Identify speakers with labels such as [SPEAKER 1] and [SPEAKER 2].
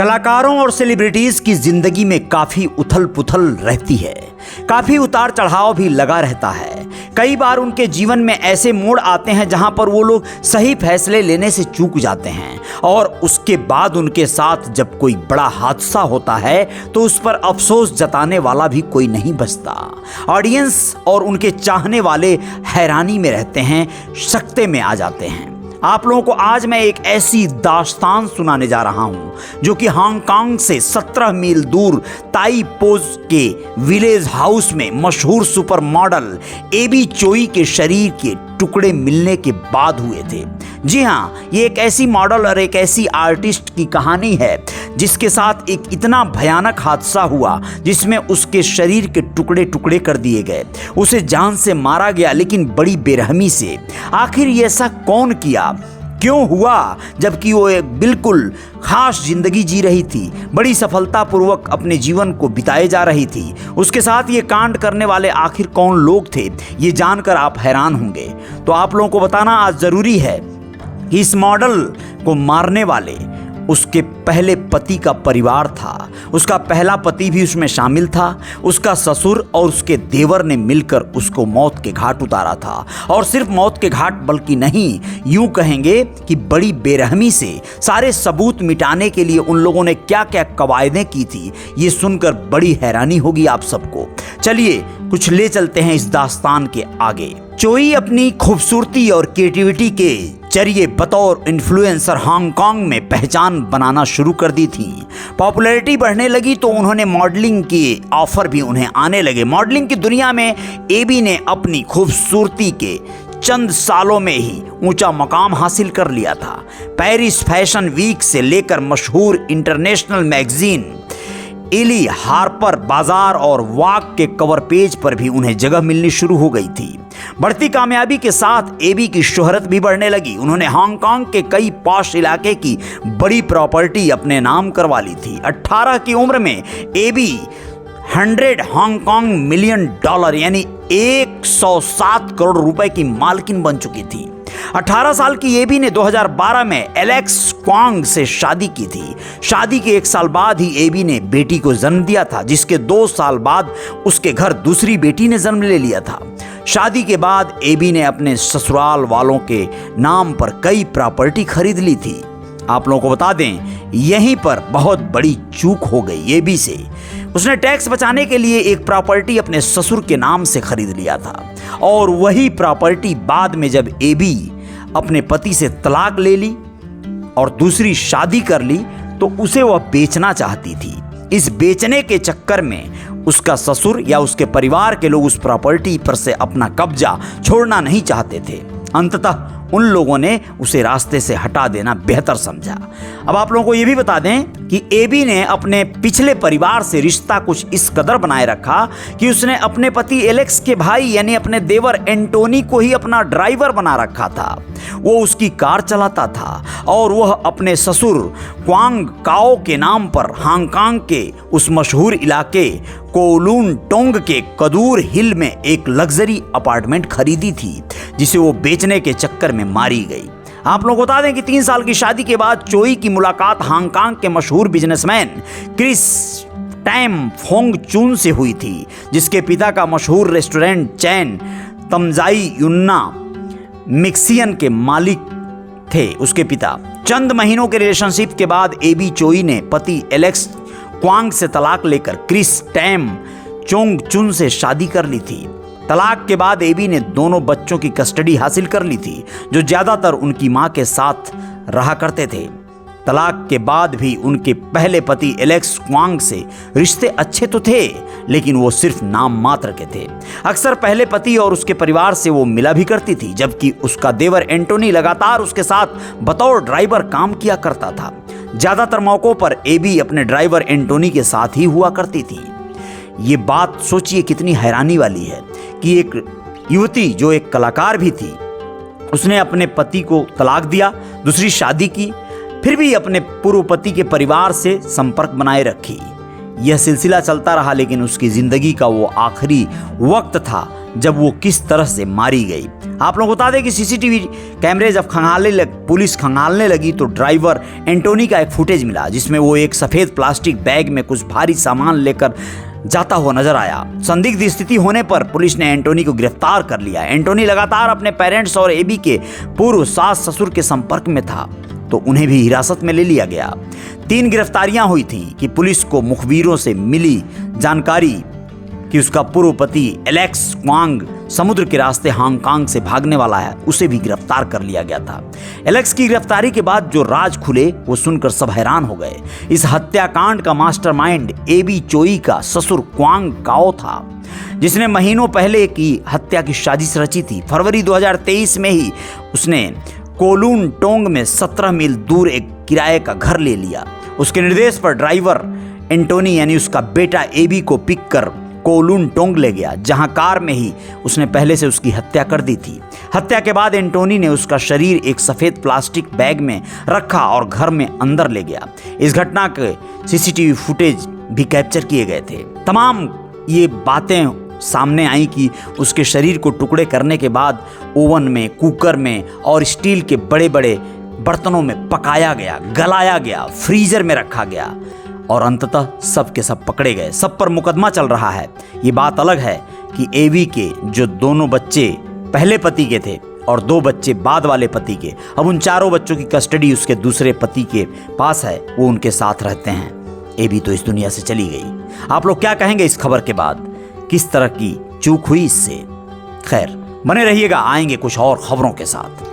[SPEAKER 1] कलाकारों और सेलिब्रिटीज की जिंदगी में काफी उथल पुथल रहती है, काफी उतार चढ़ाव भी लगा रहता है। कई बार उनके जीवन में ऐसे मोड़ आते हैं जहां पर वो लोग सही फैसले लेने से चूक जाते हैं और उसके बाद उनके साथ जब कोई बड़ा हादसा होता है तो उस पर अफसोस जताने वाला भी कोई नहीं बचता। ऑडियंस और उनके चाहने वाले हैरानी में रहते हैं, सकते में आ जाते हैं। आप लोगों को आज मैं एक ऐसी दास्तान सुनाने जा रहा हूं जो कि हांगकांग से 17 मील दूर ताई पोज के विलेज हाउस में मशहूर सुपर मॉडल एबी चोई के शरीर के टुकड़े मिलने के बाद हुए थे। जी हाँ, ये एक ऐसी मॉडल और एक ऐसी आर्टिस्ट की कहानी है जिसके साथ एक इतना भयानक हादसा हुआ जिसमें उसके शरीर के टुकड़े टुकड़े कर दिए गए, उसे जान से मारा गया लेकिन बड़ी बेरहमी से। आखिर ये ऐसा कौन किया, क्यों हुआ, जबकि वो एक बिल्कुल खास जिंदगी जी रही थी, बड़ी सफलतापूर्वक अपने जीवन को बिताए जा रही थी। उसके साथ ये कांड करने वाले आखिर कौन लोग थे, ये जानकर आप हैरान होंगे। तो आप लोगों को बताना आज जरूरी है कि इस मॉडल को मारने वाले उसके पहले पति का परिवार था। उसका पहला पति भी उसमें शामिल था। उसका ससुर और उसके देवर ने मिलकर उसको मौत के घाट उतारा था। और सिर्फ मौत के घाट बल्कि नहीं, यूं कहेंगे कि बड़ी बेरहमी से सारे सबूत मिटाने के लिए उन लोगों ने क्या क्या कवायदें की थी, ये सुनकर बड़ी हैरानी होगी आप सबको। चलिए कुछ ले चलते हैं इस दास्तान के आगे। चोई अपनी खूबसूरती और क्रिएटिविटी के जरिए बतौर इन्फ्लुएंसर हांगकांग में पहचान बनाना शुरू कर दी थी। पॉपुलैरिटी बढ़ने लगी तो उन्होंने मॉडलिंग के ऑफर भी उन्हें आने लगे। मॉडलिंग की दुनिया में एबी ने अपनी खूबसूरती के चंद सालों में ही ऊंचा मकाम हासिल कर लिया था। पेरिस फैशन वीक से लेकर मशहूर इंटरनेशनल मैगजीन इली, हार्पर बाजार और वाक के कवर पेज पर भी उन्हें जगह मिलनी शुरू हो गई थी। बढ़ती कामयाबी के साथ एबी की शोहरत भी बढ़ने लगी। उन्होंने हांगकांग के कई पॉश इलाके की बड़ी प्रॉपर्टी अपने नाम करवा ली थी। 18 की उम्र में एबी 100 हांगकांग मिलियन डॉलर यानी 107 करोड़ रुपए की मालकिन बन चुकी थी। 18 साल की एबी ने 2012 में एलेक्स क्वांग से शादी की थी। शादी के 1 साल बाद ही एबी ने बेटी को जन्म दिया था, जिसके 2 साल बाद उसके घर दूसरी बेटी ने जन्म ले लिया था। शादी के बाद एबी ने अपने ससुराल वालों के नाम पर कई प्रॉपर्टी खरीद ली थी। आप लोगों को बता दें, यहीं पर बहुत बड़ी चूक हो गई एबी से। उसने टैक्स बचाने के लिए एक प्रॉपर्टी अपने ससुर के नाम से खरीद लिया था और वही प्रॉपर्टी बाद में जब एबी अपने पति से तलाक ले ली और दूसरी शादी कर ली तो उसे वह बेचना चाहती थी। इस बेचने के चक्कर में उसका ससुर या उसके परिवार के लोग उस प्रॉपर्टी पर से अपना कब्जा छोड़ना नहीं चाहते थे। अंततः उन लोगों ने उसे रास्ते से हटा देना बेहतर समझा। अब आप लोगों को यह भी बता दें कि एबी ने अपने पिछले परिवार से रिश्ता कुछ इस कदर बनाए रखा कि उसने अपने पति एलेक्स के भाई यानी अपने देवर एंटोनी को ही अपना ड्राइवर बना रखा था। वो उसकी कार चलाता था और वह अपने ससुर क्वांग काओ के नाम पर हांगकांग के उस मशहूर इलाके कोलून टोंग के कदूर हिल में एक लग्जरी अपार्टमेंट खरीदी थी, जिसे वो बेचने के चक्कर में मारी गई। आप लोग बता दें कि 3 साल की शादी के बाद चोई की मुलाकात हांगकांग के मशहूर बिजनेसमैन क्रिस टैम फोंग चुन से हुई थी, जिसके पिता का मशहूर रेस्टोरेंट चैन तमजाई युन्ना मिक्सियन के मालिक थे। उसके पिता चंद महीनों के रिलेशनशिप के बाद एबी चोई ने पति एलेक्स क्वांग से तलाक लेकर क्रिस टैम चोंग चुन से शादी कर ली थी। तलाक के बाद एबी ने दोनों बच्चों की कस्टडी हासिल कर ली थी, जो ज्यादातर उनकी मां के साथ रहा करते थे। तलाक के बाद भी उनके पहले पति एलेक्स क्वांग से रिश्ते अच्छे तो थे, लेकिन वो सिर्फ नाम मात्र के थे। अक्सर पहले पति और उसके परिवार से वो मिला भी करती थी, जबकि उसका देवर एंटोनी लगातार उसके साथ बतौर ड्राइवर काम किया करता था। ज्यादातर मौकों पर एबी अपने ड्राइवर एंटोनी के साथ ही हुआ करती थी। ये बात सोचिए कितनी हैरानी वाली है कि एक युवती जो एक कलाकार भी थी, उसने अपने पति को तलाक दिया, दूसरी शादी की, फिर भी अपने पूर्व पति के परिवार से संपर्क बनाए रखी। यह सिलसिला चलता रहा, लेकिन उसकी जिंदगी का वो आखिरी वक्त था जब वो किस तरह से मारी गई। आप लोगों को बता दें कि सीसीटीवी कैमरे जब पुलिस खंगालने लगी तो ड्राइवर एंटोनी का एक फुटेज मिला जिसमें वो एक सफ़ेद प्लास्टिक बैग में कुछ भारी सामान लेकर जाता हुआ नजर आया। संदिग्ध स्थिति होने पर पुलिस ने एंटोनी को गिरफ्तार कर लिया। एंटोनी लगातार अपने पेरेंट्स और एबी के पूर्व सास ससुर के संपर्क में था तो उन्हें भी हिरासत में ले लिया गया। 3 गिरफ्तारियां हुई थीं कि पुलिस को मुखबिरों से मिली जानकारी कि उसका पूर्व पति एलेक्स क्वांग समुद्र के रास्ते हांगकांग से भागने वाला है, उसे भी गिरफ्तार कर लिया गया था। एलेक्स की गिरफ्तारी के बाद जो राज खुले वो सुनकर सब हैरान हो गए। इस हत्याकांड का मास्टरमाइंड एबी चोई का ससुर क्वांग गाओ था जिसने महीनों पहले की हत्या की साजिश रची थी। फरवरी 2023 में ही उसने कोलून टोंग में 17 मील दूर एक किराए का घर ले लिया। उसके निर्देश पर ड्राइवर एंटोनी यानी उसका बेटा एबी को पिक कर कोलून टोंग ले गया जहां कार में ही उसने पहले से उसकी हत्या कर दी थी। हत्या के बाद एंटोनी ने उसका शरीर एक सफेद प्लास्टिक बैग में रखा और घर में अंदर ले गया। इस घटना के सीसीटीवी फुटेज भी कैप्चर किए गए थे। तमाम ये बातें सामने आई कि उसके शरीर को टुकड़े करने के बाद ओवन में, कुकर में और स्टील के बड़े बड़े बर्तनों में पकाया गया, गलाया गया, फ्रीजर में रखा गया और अंततः सब के सब पकड़े गए। सब पर मुकदमा चल रहा है। ये बात अलग है कि एवी के जो दोनों बच्चे पहले पति के थे और 2 बच्चे बाद वाले पति के, अब उन 4 बच्चों की कस्टडी उसके दूसरे पति के पास है, वो उनके साथ रहते हैं। एवी तो इस दुनिया से चली गई। आप लोग क्या कहेंगे इस खबर के बाद? किस तरह की चूक हुई इससे? खैर, बने रहिएगा, आएंगे कुछ और खबरों के साथ।